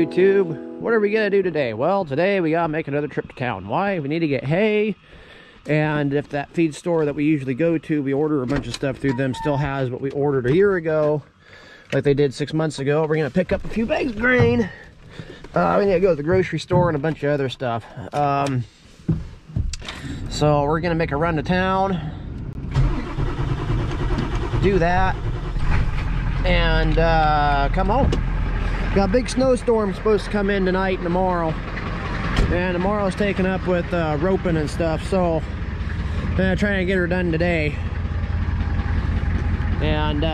YouTube? What are we gonna do today? Well, today we gotta make another trip to town. Why? We need to get hay, and if that feed store that we usually go to, we order a bunch of stuff through them, still has what we ordered a year ago, like they did 6 months ago. We're gonna pick up a few bags of grain. We need to go to the grocery store and a bunch of other stuff. So we're gonna make a run to town, do that, and come home. Got a big snowstorm supposed to come in tonight and tomorrow, and tomorrow's taken up with roping and stuff, so I'm gonna try and get her done today. And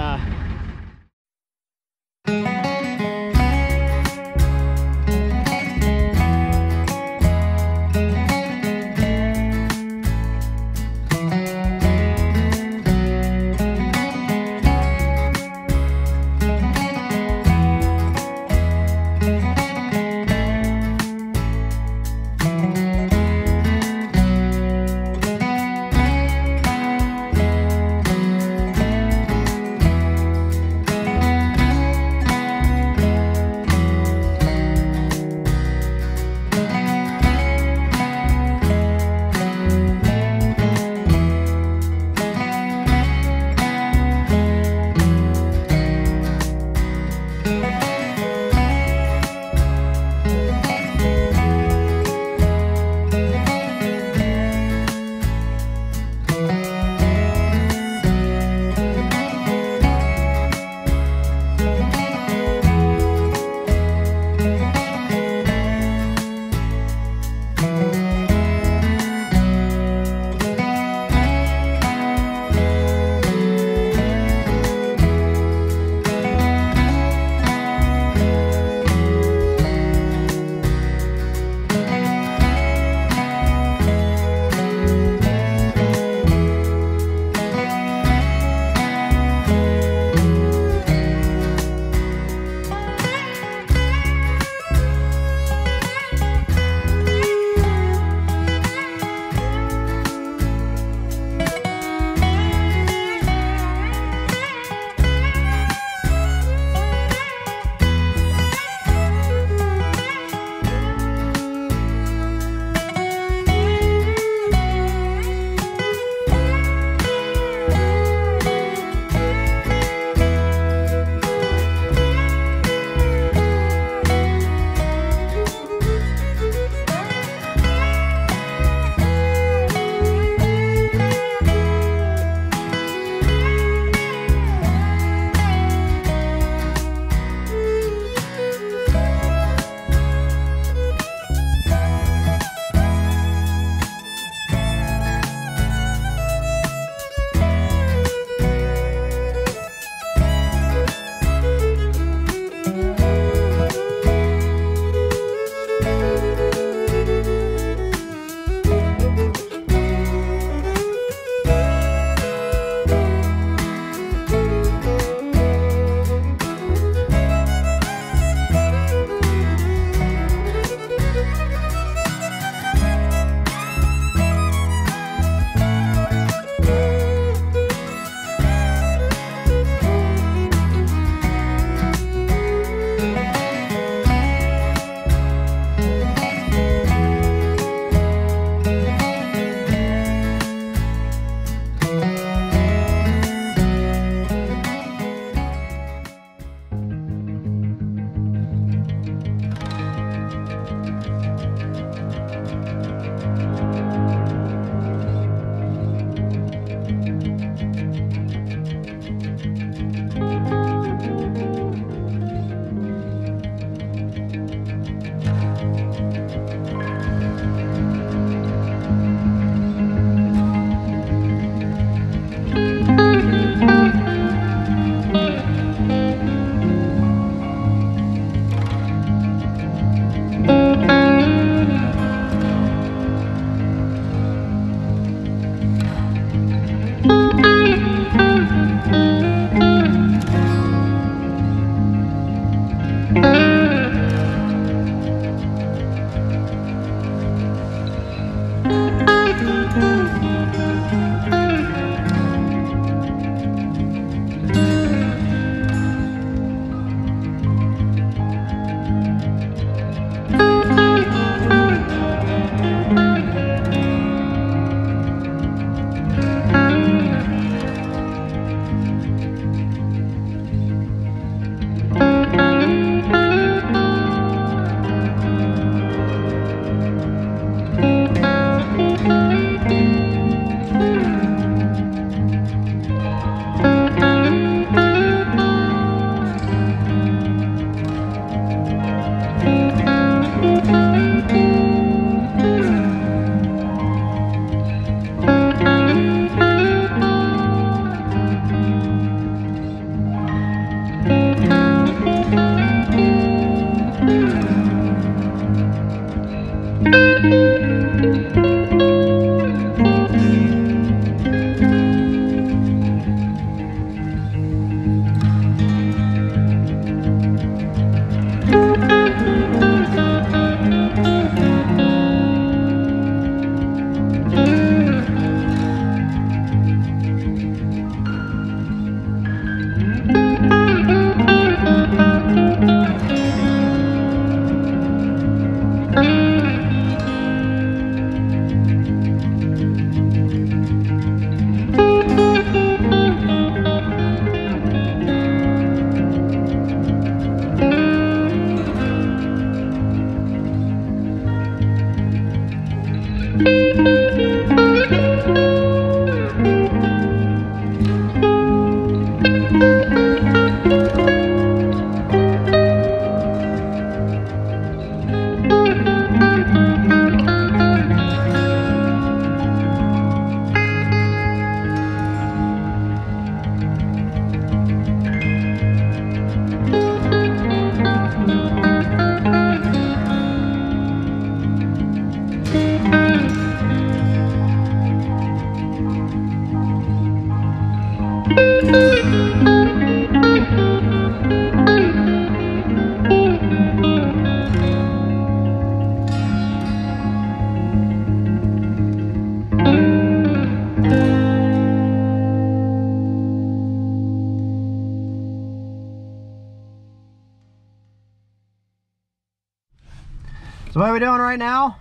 So what are we doing right now?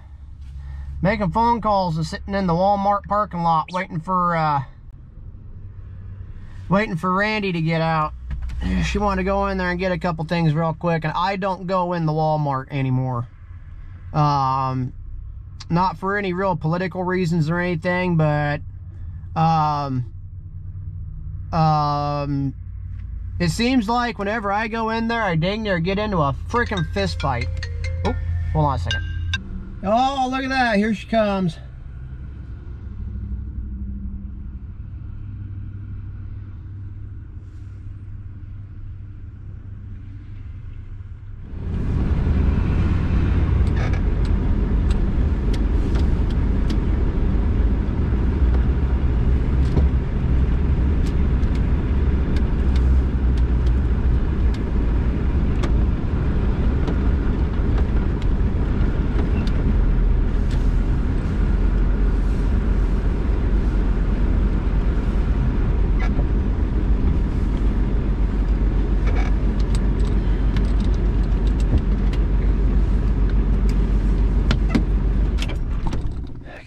Making phone calls and sitting in the Walmart parking lot waiting for Randy to get out. She wanted to go in there and get a couple things real quick, and I don't go in the Walmart anymore. Not for any real political reasons or anything, but it seems like whenever I go in there, I dang near get into a freaking fist fight. Oh, hold on a second. Oh, look at that. Here she comes.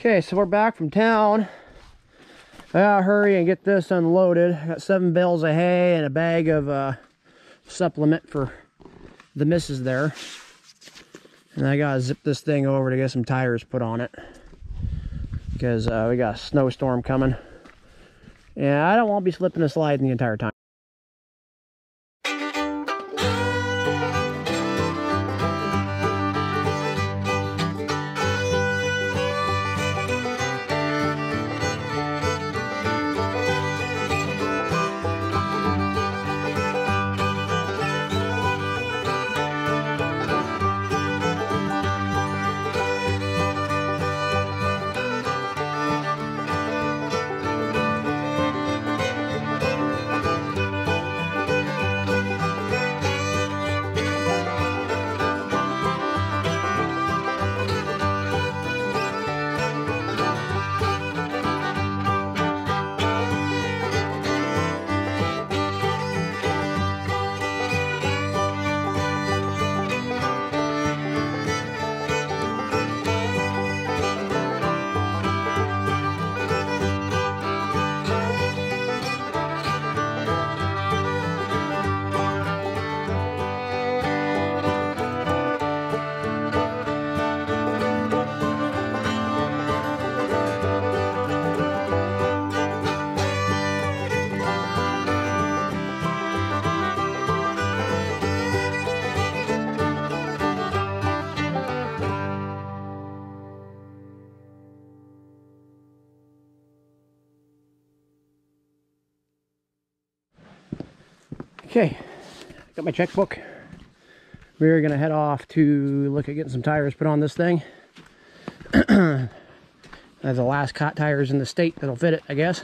Okay, so we're back from town. I gotta hurry and get this unloaded. I got 7 bales of hay and a bag of supplement for the missus there. And I gotta zip this thing over to get some tires put on it, because we got a snowstorm coming. And I don't want to be slipping and sliding the entire time. Okay, got my checkbook. We're gonna head off to look at getting some tires put on this thing. That's the last cot tires in the state that'll fit it, I guess.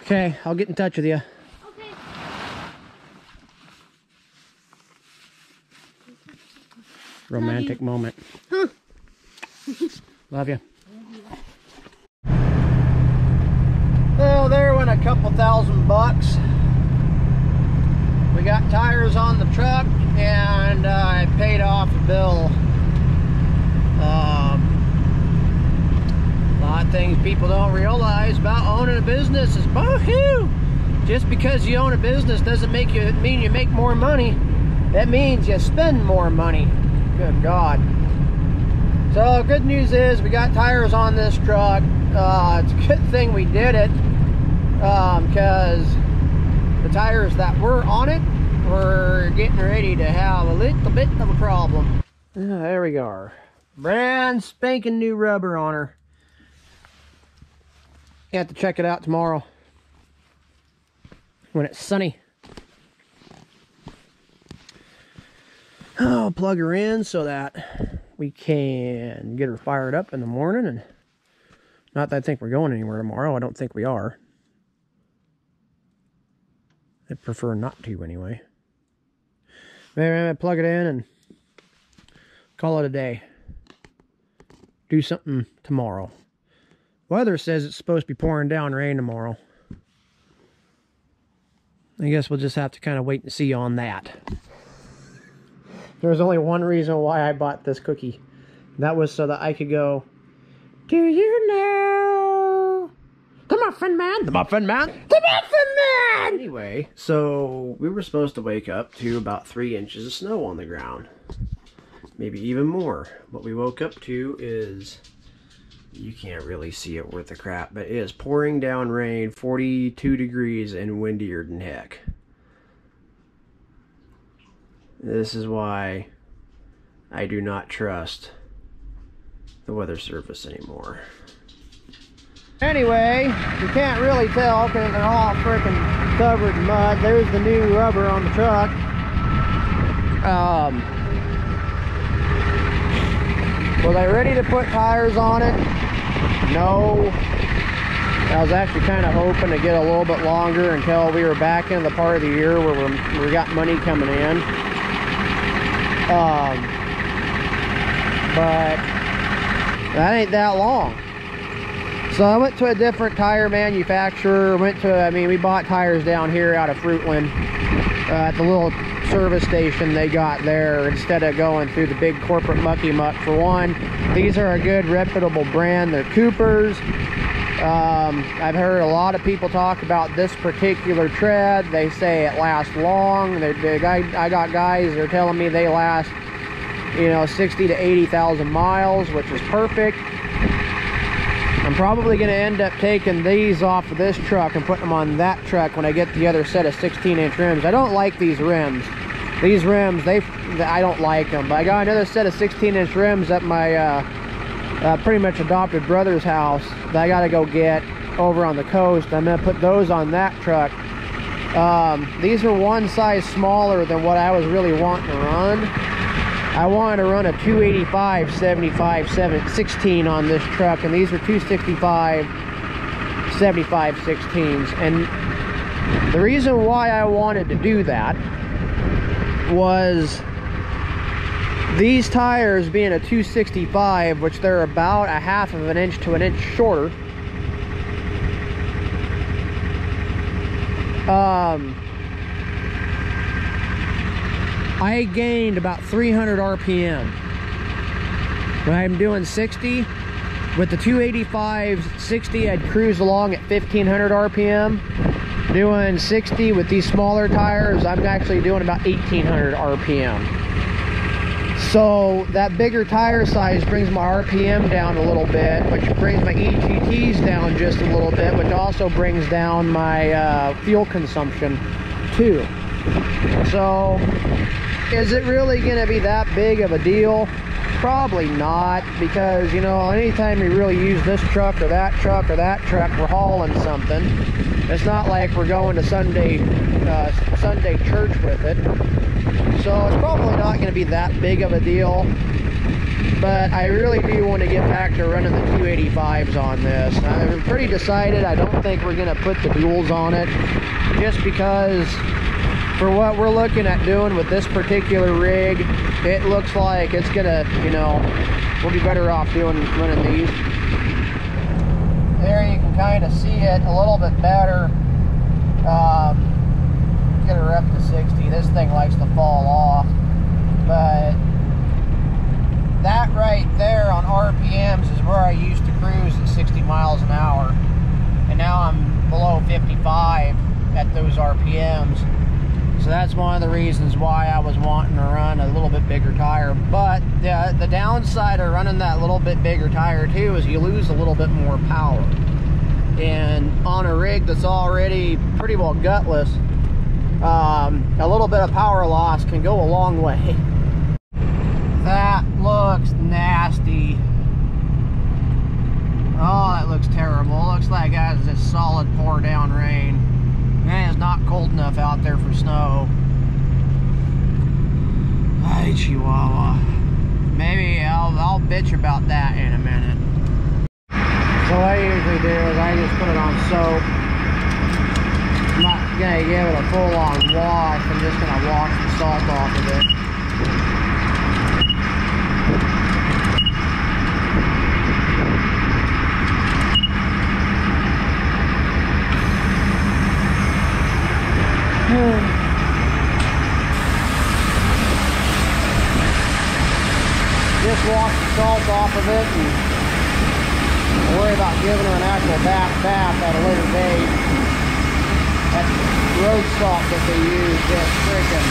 Okay, I'll get in touch with you. Okay. Romantic moment. Love you. Well, there went a couple $1,000. We got tires on the truck, and I paid off the bill. A lot of things people don't realize about owning a business is, woohoo! Just because you own a business doesn't mean you make more money. That means you spend more money. Good God. So good news is we got tires on this truck. It's a good thing we did it, because the tires that were on it were getting ready to have a little bit of a problem. There we go. Brand spanking new rubber on her. You have to check it out tomorrow when it's sunny. I'll plug her in so that we can get her fired up in the morning. And not that I think we're going anywhere tomorrow. I don't think we are. I prefer not to anyway. Maybe I'm gonna plug it in and call it a day. Do something tomorrow. Weather says it's supposed to be pouring down rain tomorrow. I guess we'll just have to kind of wait and see on that. There's only one reason why I bought this cookie. That was so that I could go, do you know the Muffin Man? The Muffin Man? The Muffin Man! Anyway, so we were supposed to wake up to about 3 inches of snow on the ground. Maybe even more. What we woke up to is, you can't really see it worth a crap, but it is pouring down rain, 42 degrees and windier than heck. This is why I do not trust the weather service anymore. Anyway, you can't really tell because they're all freaking covered in mud. There's the new rubber on the truck. Was I ready to put tires on it? No. I was actually kind of hoping to get a little bit longer until we were back in the part of the year where we got money coming in. But that ain't that long. So I went to a different tire manufacturer. We bought tires down here out of Fruitland at the little service station they got there, instead of going through the big corporate mucky muck. For one, these are a good reputable brand. They're Coopers. I've heard a lot of people talk about this particular tread. They say it lasts long. I got guys that are telling me they last, 60 to 80,000 miles, which is perfect. I'm probably going to end up taking these off of this truck and putting them on that truck when I get the other set of 16-inch rims. I don't like these rims. These rims, I don't like them. But I got another set of 16-inch rims at my pretty much adopted brother's house that I got to go get over on the coast. I'm going to put those on that truck. These are one size smaller than what I was really wanting to run. I wanted to run a 285 75 16 on this truck, and these are 265 75 16s. And the reason why I wanted to do that was these tires being a 265, which they're about a half of an inch to an inch shorter. I gained about 300 RPM. When I'm doing 60, with the 285 60, I'd cruise along at 1500 RPM. Doing 60 with these smaller tires, I'm actually doing about 1800 RPM. So that bigger tire size brings my RPM down a little bit, which brings my EGTs down just a little bit, which also brings down my fuel consumption too. So is it really going to be that big of a deal? Probably not, because anytime we really use this truck or that truck or that truck, we're hauling something. It's not like we're going to Sunday church with it. So it's probably not going to be that big of a deal. But I really do want to get back to running the 285s on this. I'm pretty decided. I don't think we're going to put the duals on it, just because for what we're looking at doing with this particular rig, it looks like it's gonna, we'll be better off running these. There you can kind of see it a little bit better. Get her up to 60. This thing likes to fall off, but that right there on RPMs is where I used to cruise at 60 miles an hour, and now I'm below 55 at those RPMs. So that's one of the reasons why I was wanting to run a little bit bigger tire. But the downside of running that little bit bigger tire too is you lose a little bit more power. And on a rig that's already pretty well gutless, a little bit of power loss can go a long way. That looks nasty. Oh, that looks terrible. It looks like it has this solid pour down rain. Man, it's not cold enough out there for snow. Hey, Chihuahua. Maybe I'll bitch about that in a minute. So what I usually do is I just put it on soap. I'm not gonna give it a full-on wash. I'm just gonna wash the salt off of it. Just wash the salt off of it and worry about giving her an actual bath at a later date. That road salt that they use is freaking,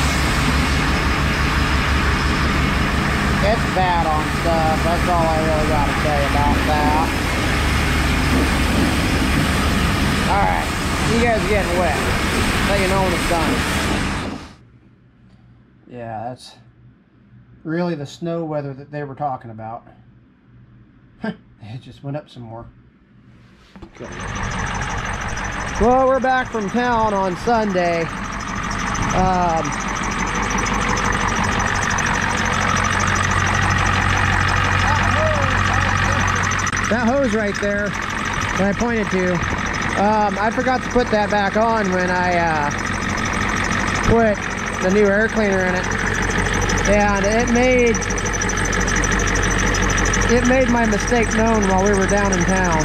it's bad on stuff. That's all I really got to say about that. Alright, you guys are getting wet. Let you know when it's done. Yeah, that's really the snow weather that they were talking about. It just went up some more. Okay. Well, we're back from town on Sunday. That hose right there that I pointed to, I forgot to put that back on when I put the new air cleaner in it, and it made my mistake known while we were down in town.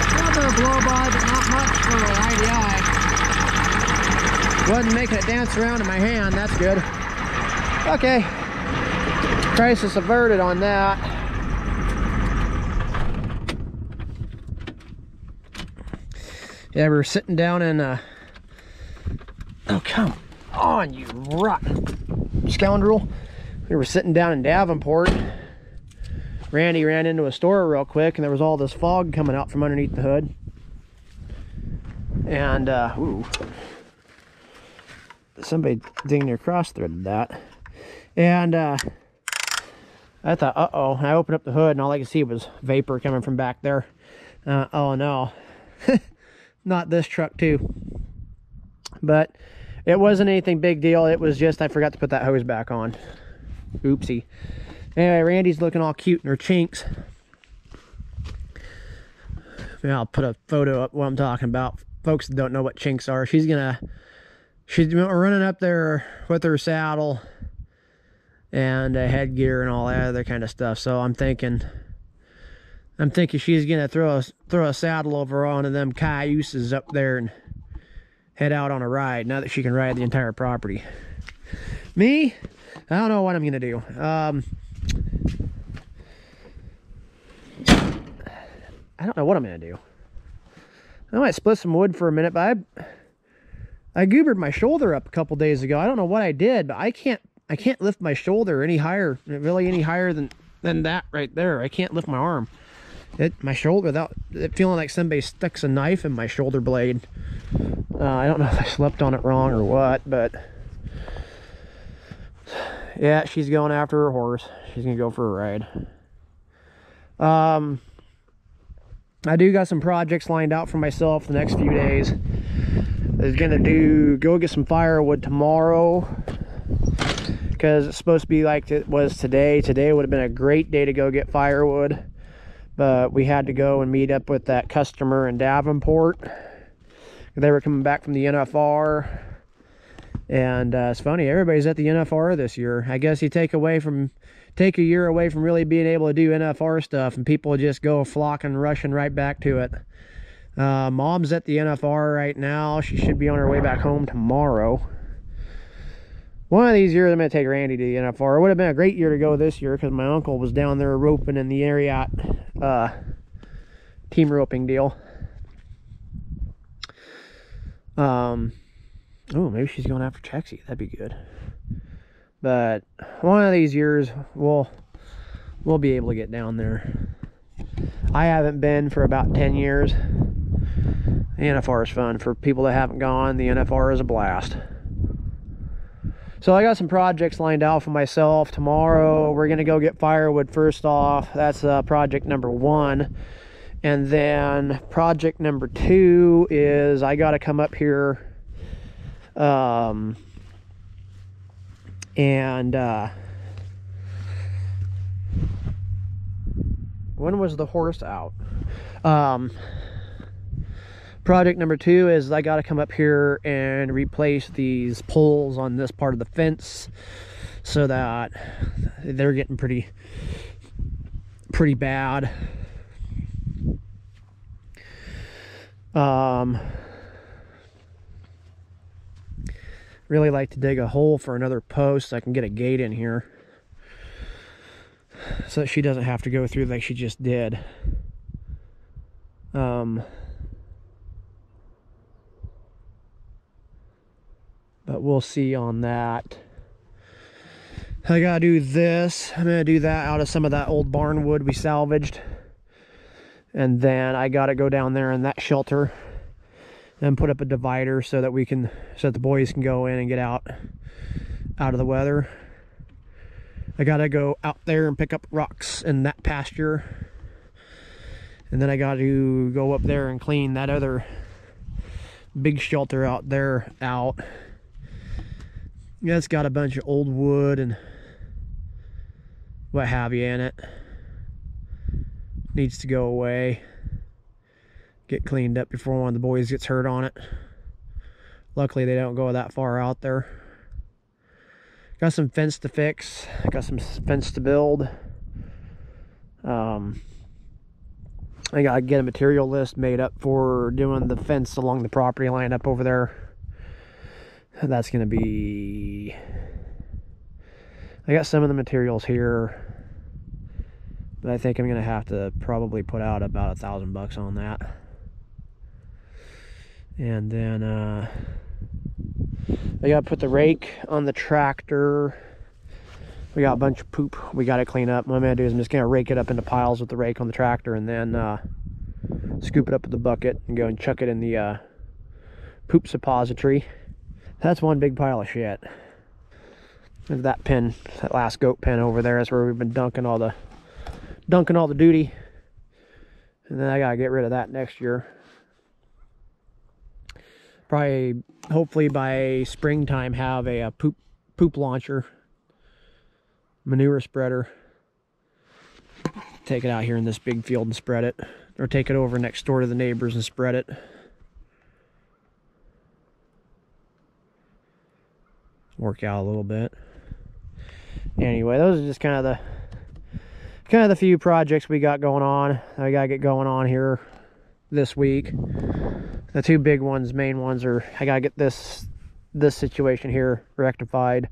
A little bit of blow by, but not much for an IDI. Wasn't making it dance around in my hand, that's good. Okay, crisis averted on that. Yeah, we were sitting down in oh, come on, you rotten scoundrel. We were sitting down in Davenport. Randy ran into a store real quick and there was all this fog coming out from underneath the hood. And ooh, somebody dang near cross-threaded that. And I thought, uh-oh. I opened up the hood and all I could see was vapor coming from back there. Oh no. Not this truck too. But it wasn't anything big deal. It was just I forgot to put that hose back on. Oopsie. Anyway, Randy's looking all cute in her chinks. Yeah, I'll put a photo up what I'm talking about. Folks that don't know what chinks are. She's running up there with her saddle and headgear and all that other kind of stuff. So I'm thinking she's gonna throw a saddle over onto them cayuses up there and head out on a ride. Now that she can ride the entire property. Me, I don't know what I'm gonna do. I don't know what I'm gonna do. I might split some wood for a minute, but I goobered my shoulder up a couple days ago. I don't know what I did, but I can't lift my shoulder any higher, really any higher than that right there. I can't lift my arm. My shoulder, without it feeling like somebody sticks a knife in my shoulder blade. I don't know if I slept on it wrong or what, but yeah, she's going after her horse. She's gonna go for a ride. I do got some projects lined out for myself the next few days. I was gonna go get some firewood tomorrow because it's supposed to be like it was today. Today would have been a great day to go get firewood. But we had to go and meet up with that customer in Davenport. They were coming back from the NFR. And it's funny, everybody's at the NFR this year. I guess you take a year away from really being able to do NFR stuff, and people just go flocking, rushing right back to it. Mom's at the NFR right now. She should be on her way back home tomorrow. One of these years I'm going to take Randy to the NFR. It would have been a great year to go this year because my uncle was down there roping in the area team roping deal. Oh, maybe she's going after Chexie. That'd be good. But one of these years we'll be able to get down there. I haven't been for about 10 years. The NFR is fun. For people that haven't gone, the NFR is a blast. So I got some projects lined out for myself. Tomorrow we're going to go get firewood first off. That's project number 1. And then project number 2 is I got to come up here when was the horse out? Project number 2 is I got to come up here and replace these poles on this part of the fence so that they're getting pretty bad. Really like to dig a hole for another post so I can get a gate in here so that she doesn't have to go through like she just did. But we'll see on that. I gotta do this. I'm gonna do that out of some of that old barn wood we salvaged. And then I gotta go down there in that shelter and put up a divider so that the boys can go in and get out of the weather. I gotta go out there and pick up rocks in that pasture. And then I gotta go up there and clean that other big shelter out there out. Yeah, it's got a bunch of old wood and what have you in it. Needs to go away. Get cleaned up before one of the boys gets hurt on it. Luckily they don't go that far out there. Got some fence to fix. Got some fence to build. I gotta get a material list made up for doing the fence along the property line up over there. That's gonna be... I got some of the materials here, but I think I'm gonna have to probably put out about $1,000 on that. And then I gotta put the rake on the tractor. We got a bunch of poop we gotta clean up. What I'm gonna do is I'm just gonna rake it up into piles with the rake on the tractor and then scoop it up with the bucket and go and chuck it in the poop suppository. That's one big pile of shit. There's that pen, that last goat pen over there. That's where we've been dunking all the duty. And then I gotta get rid of that next year. Probably, hopefully by springtime, have a poop launcher, manure spreader. Take it out here in this big field and spread it, or take it over next door to the neighbors and spread it. Work out a little bit. Anyway, those are just kind of the few projects we got going on. I gotta get going on here this week. The two big ones, main ones, are I gotta get this situation here rectified,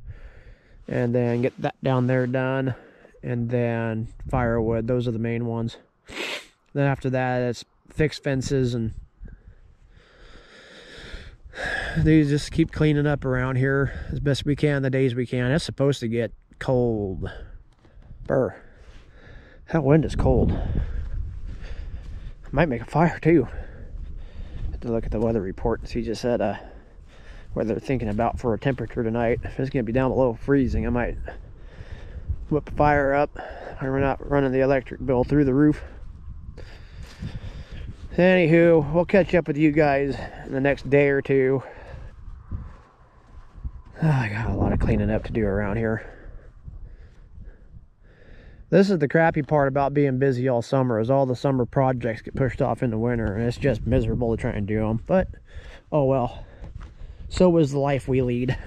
and then get that down there done, and then firewood. Those are the main ones. Then after that, it's fix fences and these, just keep cleaning up around here as best we can the days we can. It's supposed to get cold. Brr. That wind is cold. Might make a fire too. Have to look at the weather report and see just said what they're thinking about for a temperature tonight. If it's gonna be down below freezing, I might whip a fire up. We're not running the electric bill through the roof. Anywho, we'll catch up with you guys in the next day or two. I got a lot of cleaning up to do around here. This is the crappy part about being busy all summer, is all the summer projects get pushed off in the winter, and it's just miserable to try and do them. But, oh well. So is the life we lead.